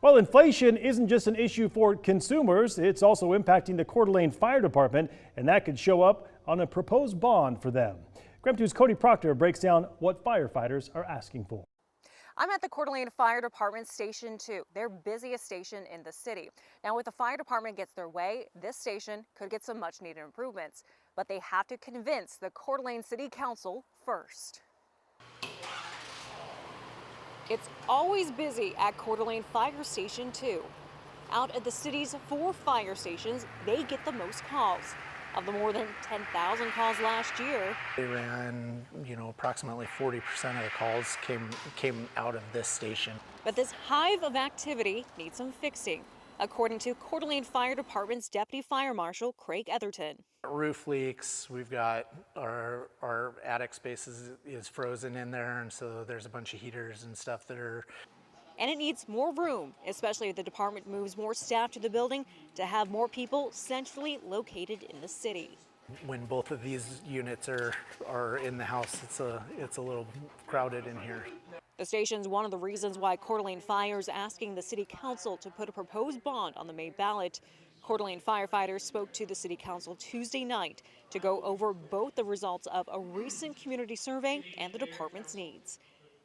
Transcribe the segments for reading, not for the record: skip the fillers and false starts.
Well, inflation isn't just an issue for consumers, it's also impacting the Coeur d'Alene Fire Department, and that could show up on a proposed bond for them. KREM 2's Cody Proctor breaks down what firefighters are asking for. I'm at the Coeur d'Alene Fire Department Station 2, their busiest station in the city. Now, if the fire department gets their way, this station could get some much needed improvements, but they have to convince the Coeur d'Alene City Council first. It's always busy at Coeur d'Alene Fire Station 2. Out at the city's 4 fire stations, they get the most calls. Of the more than 10,000 calls last year, they ran, approximately 40% of the calls came out of this station. But this hive of activity needs some fixing, according to Coeur d'Alene Fire Department's Deputy Fire Marshal Craig Etherton. Roof leaks, we've got our attic space is frozen in there, and so there's a bunch of heaters and stuff that are... And it needs more room, especially if the department moves more staff to the building to have more people centrally located in the city. When both of these units are in the house, it's a little crowded in here. The station's one of the reasons why Coeur d'Alene Fire is asking the city council to put a proposed bond on the May ballot. Coeur d'Alene firefighters spoke to the city council Tuesday night to go over both the results of a recent community survey and the department's needs.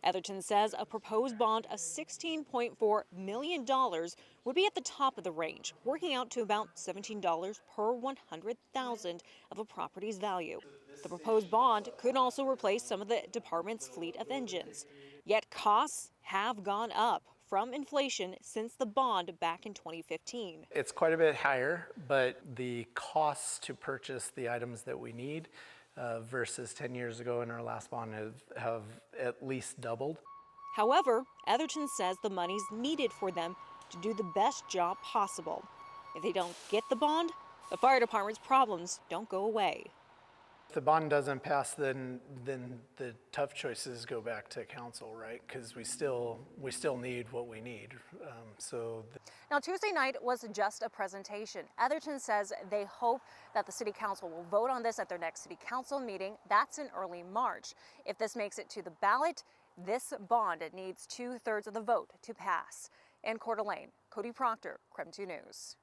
Etherton says a proposed bond of $16.4 million would be at the top of the range, working out to about $17 per 100,000 of a property's value. The proposed bond could also replace some of the department's fleet of engines. Yet costs have gone up from inflation since the bond back in 2015. It's quite a bit higher, but the costs to purchase the items that we need versus 10 years ago in our last bond have at least doubled. However, Etherton says the money's needed for them to do the best job possible. If they don't get the bond, the fire department's problems don't go away. If the bond doesn't pass, then the tough choices go back to council, right? Because we still need what we need. Now, Tuesday night was just a presentation. Etherton says they hope that the city council will vote on this at their next city council meeting. That's in early March. If this makes it to the ballot, this bond needs 2/3 of the vote to pass. In Coeur d'Alene, Cody Proctor, KREM 2 News.